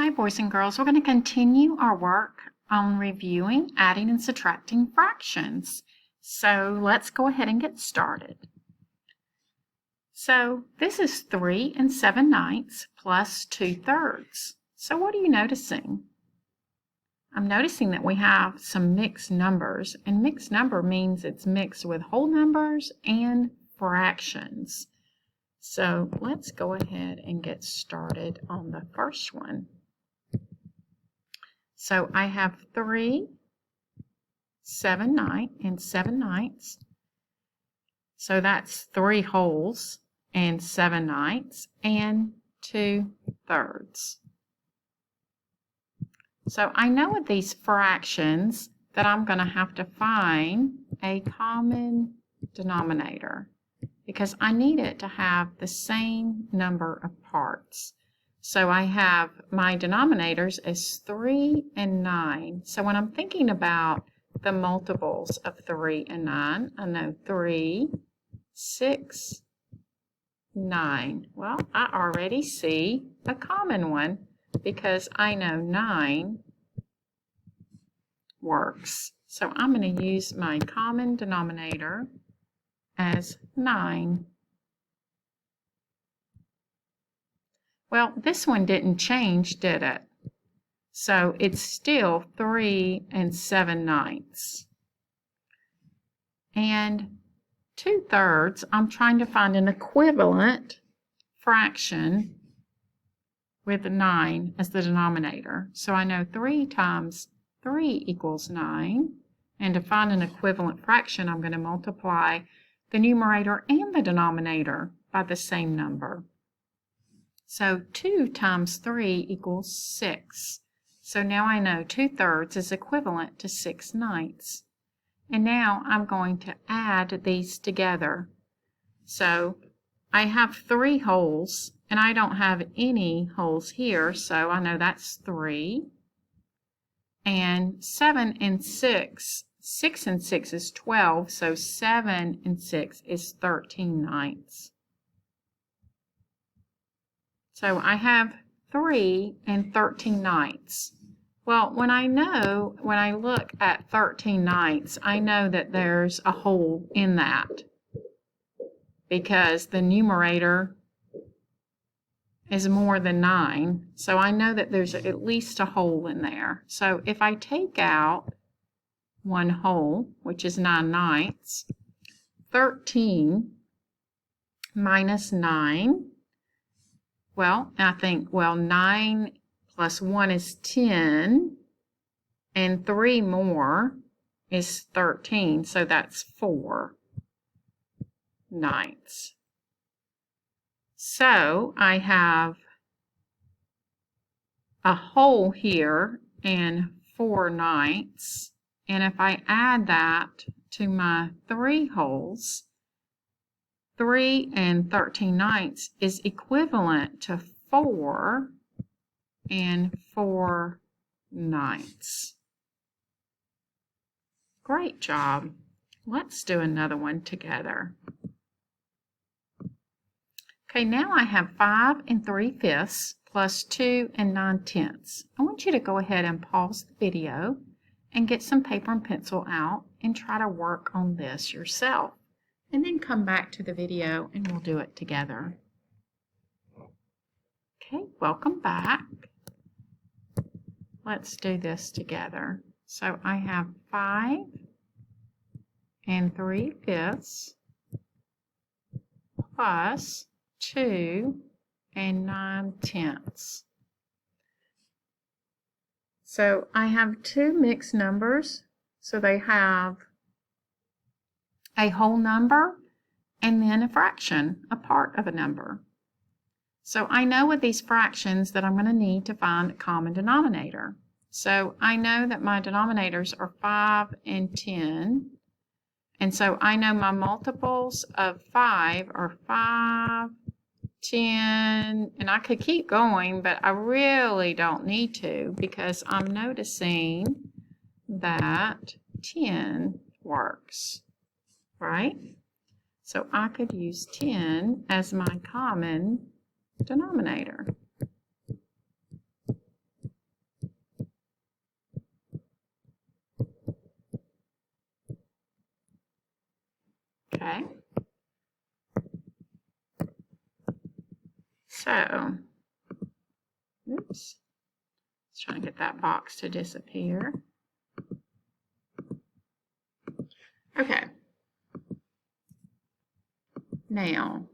Hi, boys and girls. We're going to continue our work on reviewing, adding, and subtracting fractions. So let's go ahead and get started. So this is 3 7/9 plus 2/3. So what are you noticing? I'm noticing that we have some mixed numbers, and mixed number means it's mixed with whole numbers and fractions. So let's go ahead and get started on the first one. So I have 3 7/9 and 7/9. So that's 3 wholes and 7/9 and 2/3. So I know with these fractions that I'm going to have to find a common denominator because I need it to have the same number of parts. So I have my denominators as 3 and 9. So when I'm thinking about the multiples of 3 and 9, I know 3, 6, 9. Well, I already see a common one because I know 9 works. So I'm going to use my common denominator as 9. Well, this one didn't change, did it? So it's still 3 7/9. And 2/3, I'm trying to find an equivalent fraction with 9 as the denominator. So I know 3 times 3 equals 9. And to find an equivalent fraction, I'm going to multiply the numerator and the denominator by the same number. So 2 times 3 equals 6. So now I know 2/3 is equivalent to 6/9. And now I'm going to add these together. So I have 3 wholes, and I don't have any wholes here, so I know that's 3. And 7 and 6, 6 and 6 is 12, so 7 and 6 is 13/9. So I have 3 and 13/9. Well, when I look at 13/9, I know that there's a hole in that because the numerator is more than 9. So I know that there's at least a hole in there. So if I take out one whole, which is 9/9, 13 minus 9, well, I think, 9 plus 1 is 10, and 3 more is 13, so that's 4/9. So I have a whole here and 4/9, and if I add that to my 3 wholes, 3 and 13/9 is equivalent to 4 and 4/9. Great job. Let's do another one together. Okay, now I have 5 3/5 plus 2 9/10. I want you to go ahead and pause the video and get some paper and pencil out and try to work on this yourself. And then come back to the video and we'll do it together. Okay, welcome back. Let's do this together. So I have 5 3/5 plus 2 9/10. So I have 2 mixed numbers. So they have a whole number and then a fraction, a part of a number. So I know with these fractions that I'm going to need to find a common denominator. So I know that my denominators are 5 and 10. And so I know my multiples of 5 are 5, 10, and I could keep going, but I really don't need to because I'm noticing that 10 works, right? So I could use 10 as my common denominator. So, oops, let's try to get that box to disappear. Okay. Now,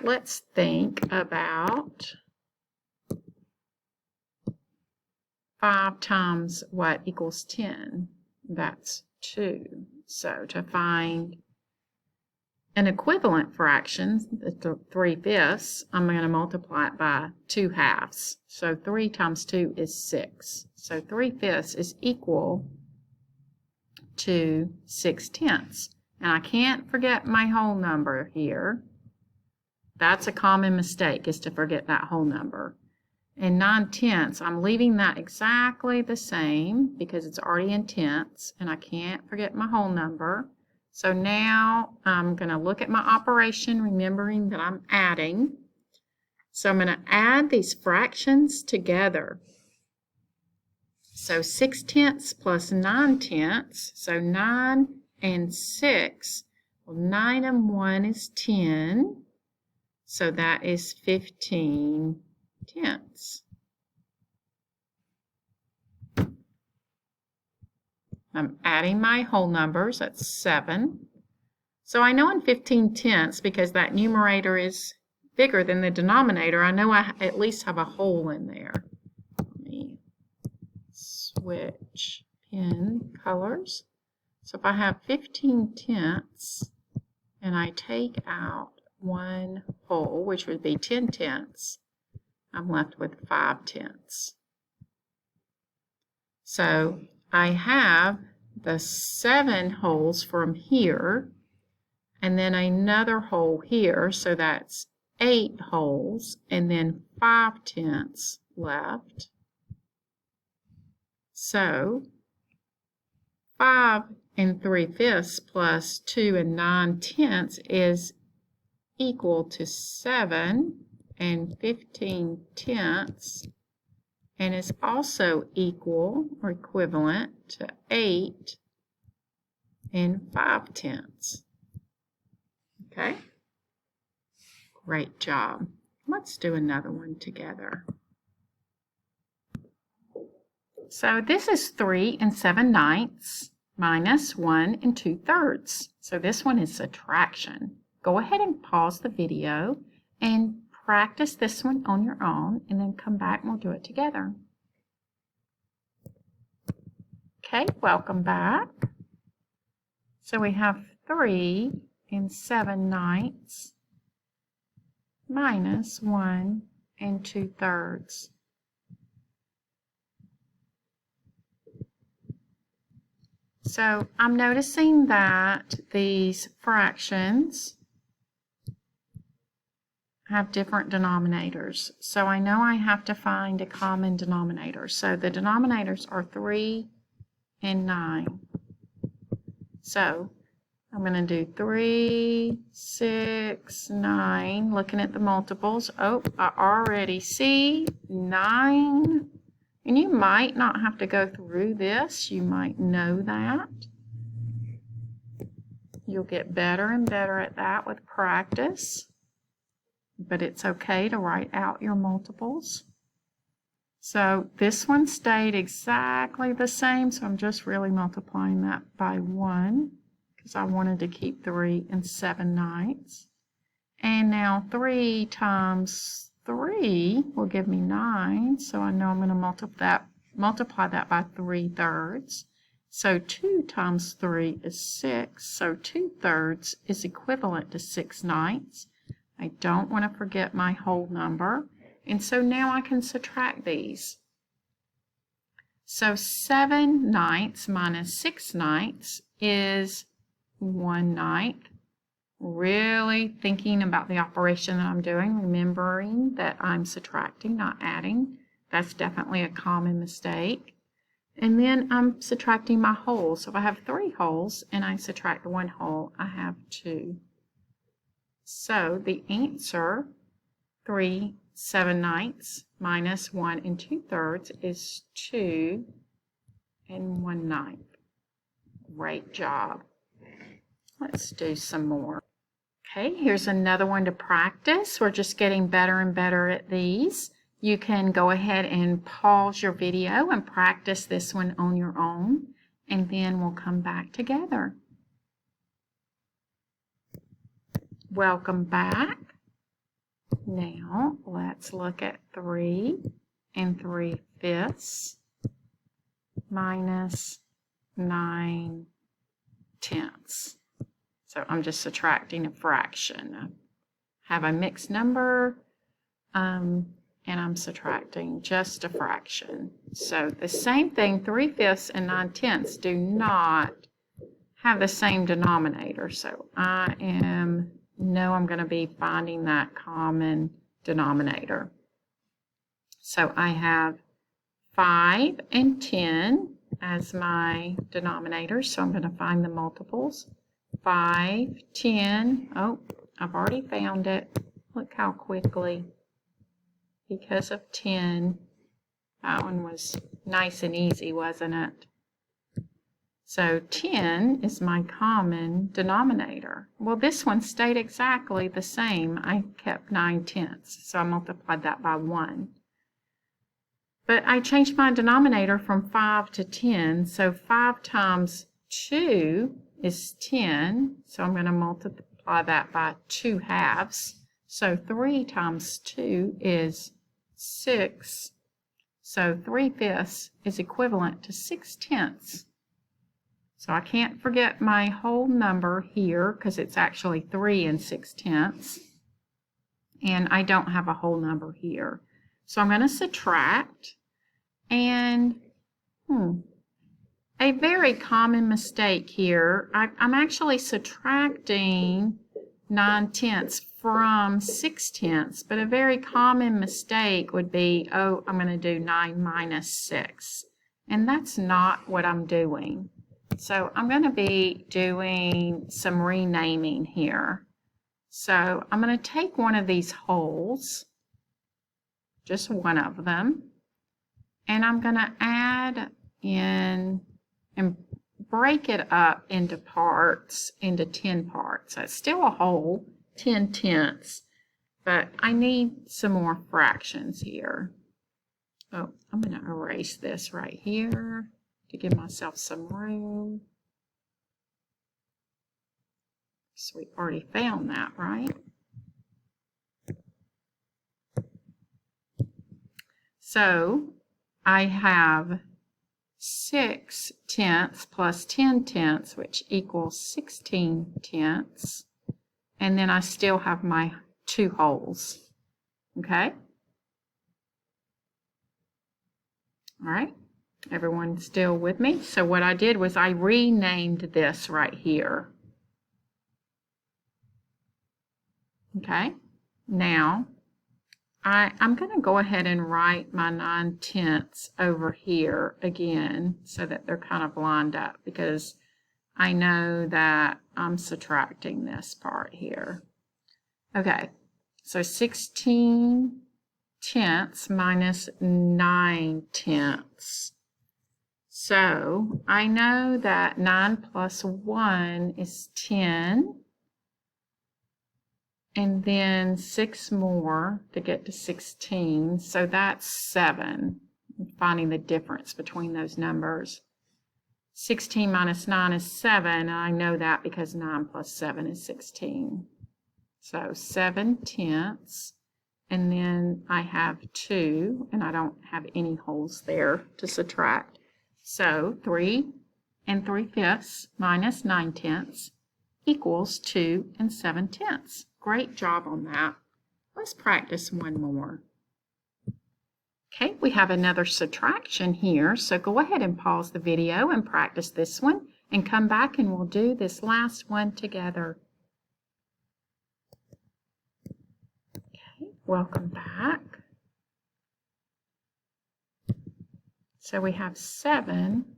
let's think about 5 times what equals 10? That's 2. So to find an equivalent fraction, the 3/5, I'm going to multiply it by 2/2. So 3 times 2 is 6. So 3/5 is equal to 6/10. And I can't forget my whole number here. That's a common mistake, is to forget that whole number. And 9/10, I'm leaving that exactly the same because it's already in tenths, and I can't forget my whole number. So now I'm going to look at my operation, remembering that I'm adding. So I'm going to add these fractions together. So 6/10 plus 9/10, so 9 and 6. Well, 9 and 1 is 10, so that is 15/10. I'm adding my whole numbers, that's 7. So I know in 15/10, because that numerator is bigger than the denominator, I know I at least have a hole in there. Let me switch pen colors. So if I have 15/10 and I take out one whole, which would be 10/10, I'm left with 5/10. So I have the 7 holes from here, and then another hole here, so that's 8 holes, and then 5/10 left. So 5 and 3/5 plus 2 and 9/10 is equal to 7 and 15/10, and is also equal or equivalent to 8 and 5/10. Okay? Great job. Let's do another one together. So this is 3 and 7/9 minus 1 and 2/3. So this one is subtraction. Go ahead and pause the video and practice this one on your own, and then come back and we'll do it together. Okay, welcome back. So we have 3 and 7/9 minus 1 and 2/3. So I'm noticing that these fractions have different denominators. So I know I have to find a common denominator. So the denominators are 3 and 9. So I'm going to do 3, 6, 9. Looking at the multiples. Oh, I already see 9. And you might not have to go through this. You might know that. You'll get better and better at that with practice. But it's okay to write out your multiples. So this one stayed exactly the same, so I'm just really multiplying that by 1 because I wanted to keep 3 and 7/9. And now 3 times 3 will give me 9, so I know I'm going to multiply that by 3/3. So 2 times 3 is 6, so 2/3 is equivalent to 6/9. I don't want to forget my whole number. And so now I can subtract these. So 7/9 minus 6/9 is 1/9. Really thinking about the operation that I'm doing, remembering that I'm subtracting, not adding. That's definitely a common mistake. And then I'm subtracting my holes. So if I have 3 holes and I subtract 1 hole, I have 2. So the answer, 3 7/9 minus 1 and 2/3 is 2 and 1/9. Great job. Let's do some more. Okay, here's another one to practice. We're just getting better and better at these. You can go ahead and pause your video and practice this one on your own, and then we'll come back together. Welcome back. Now, let's look at 3 3/5 minus 9/10. So I'm just subtracting a fraction. I have a mixed number, and I'm subtracting just a fraction. So the same thing, 3/5 and 9/10 do not have the same denominator. So I'm going to be finding that common denominator. So I have 5 and 10 as my denominator. So I'm going to find the multiples. 5, 10, oh, I've already found it. Look how quickly, because of 10, that one was nice and easy, wasn't it? So 10 is my common denominator. Well, this one stayed exactly the same. I kept 9/10, so I multiplied that by 1. But I changed my denominator from 5 to 10, so 5 times 2 is 10, so I'm going to multiply that by 2 halves. So 3 times 2 is 6. So 3/5 is equivalent to 6/10. So I can't forget my whole number here because it's actually 3 6/10. And I don't have a whole number here. So I'm going to subtract, and a very common mistake here, I'm actually subtracting 9/10 from 6/10, but a very common mistake would be, oh, I'm going to do 9 minus 6. And that's not what I'm doing. So I'm going to be doing some renaming here. So I'm going to take one of these wholes, just one of them, and I'm going to add in and break it up into parts, into 10 parts. So it's still a whole, 10/10, but I need some more fractions here. Oh, I'm going to erase this right here to give myself some room. So we already found that, right? So I have 6/10 plus 10/10, which equals 16/10. And then I still have my 2 wholes. Okay? All right. Everyone still with me? So what I did was I renamed this right here. Okay? Now, I'm going to go ahead and write my 9/10 over here again so that they're kind of lined up, because I know that I'm subtracting this part here. Okay, so 16/10 minus 9/10. So I know that 9 plus 1 is 10. And then 6 more to get to 16, so that's 7. I'm finding the difference between those numbers. 16 minus 9 is 7, and I know that because 9 plus 7 is 16. So 7/10, and then I have 2, and I don't have any wholes there to subtract. So 3 3/5 minus 9/10 equals 2 7/10. Great job on that. Let's practice one more. Okay, we have another subtraction here, so go ahead and pause the video and practice this one, and come back and we'll do this last one together. Okay, welcome back. So we have 7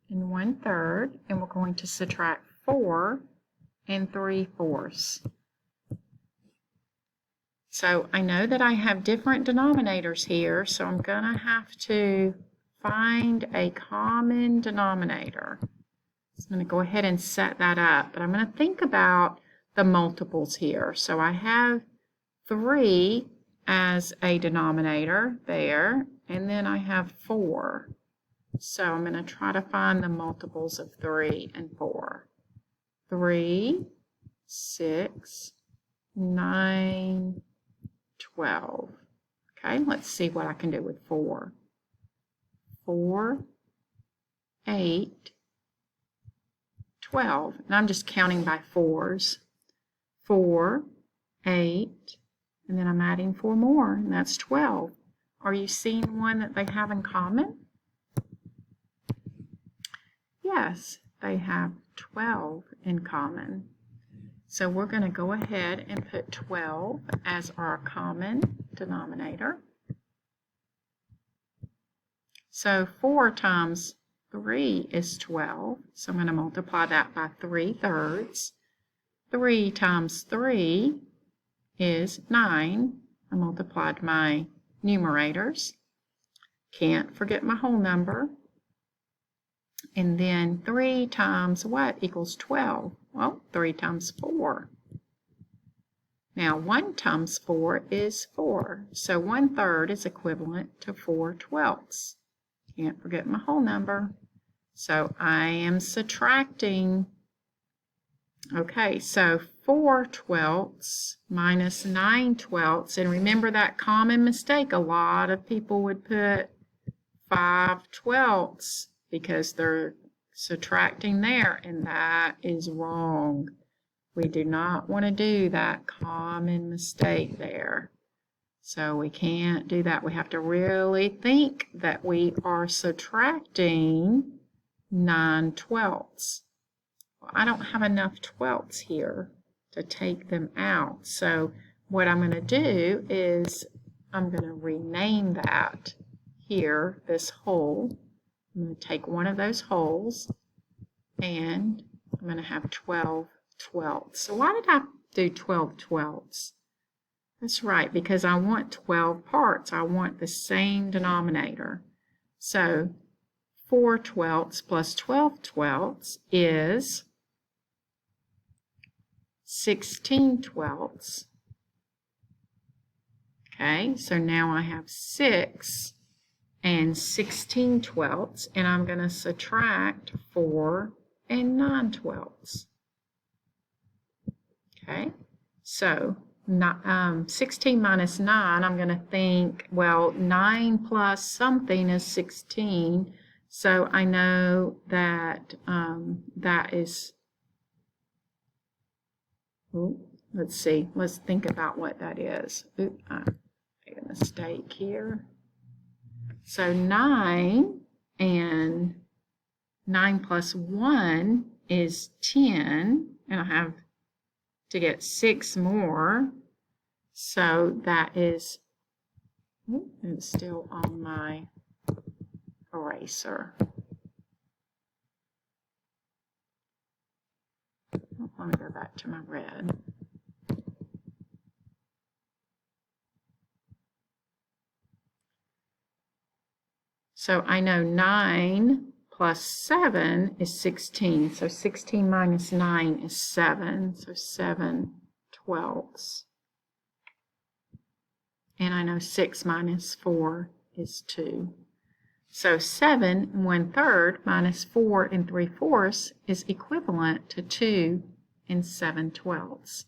1/3, and we're going to subtract 4 3/4. So I know that I have different denominators here, so I'm going to have to find a common denominator. So I'm going to go ahead and set that up, but I'm going to think about the multiples here. So I have 3 as a denominator there, and then I have 4. So I'm going to try to find the multiples of 3 and 4. 3, 6, 9, 12. Okay, let's see what I can do with 4. 4, 8, 12. And I'm just counting by 4s. 4, 8, and then I'm adding 4 more, and that's 12. Are you seeing one that they have in common? Yes, they have 12 in common. So we're going to go ahead and put 12 as our common denominator. So 4 times 3 is 12. So I'm going to multiply that by 3/3. 3 times 3 is 9. I multiplied my numerators. Can't forget my whole number. And then 3 times what equals 12? Well, 3 times 4. Now 1 times 4 is 4. So 1/3 is equivalent to 4/12. Can't forget my whole number. So I am subtracting. Okay, so 4/12 minus 9/12. And remember that common mistake. A lot of people would put 5/12 because they're subtracting there, and that is wrong. We do not want to do that common mistake there. So we can't do that. We have to really think that we are subtracting 9/12. Well, I don't have enough 12ths here to take them out. So what I'm going to do is I'm going to rename that here, this whole. I'm going to take one of those wholes, and I'm going to have 12/12. So why did I do 12/12? That's right, because I want 12 parts. I want the same denominator. So 4/12 plus 12/12 is 16/12. Okay, so now I have 6 and 16/12, and I'm going to subtract 4 and 9/12. Okay, so 16 minus 9, I'm going to think, well, 9 plus something is 16, so I know that that is, let's see, let's think about what that is. Oops, I made a mistake here. So 9, and 9 plus 1 is 10, and I have to get 6 more. So that is, it's still on my eraser. Let me go back to my red. So I know 9 plus 7 is 16. So 16 minus 9 is 7. So 7/12. And I know 6 minus 4 is 2. So 7 1/3 minus 4 3/4 is equivalent to 2 7/12.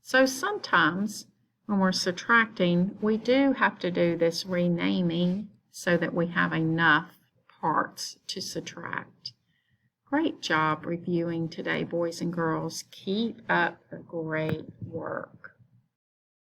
So sometimes when we're subtracting, we do have to do this renaming so that we have enough parts to subtract. Great job reviewing today, boys and girls. Keep up the great work.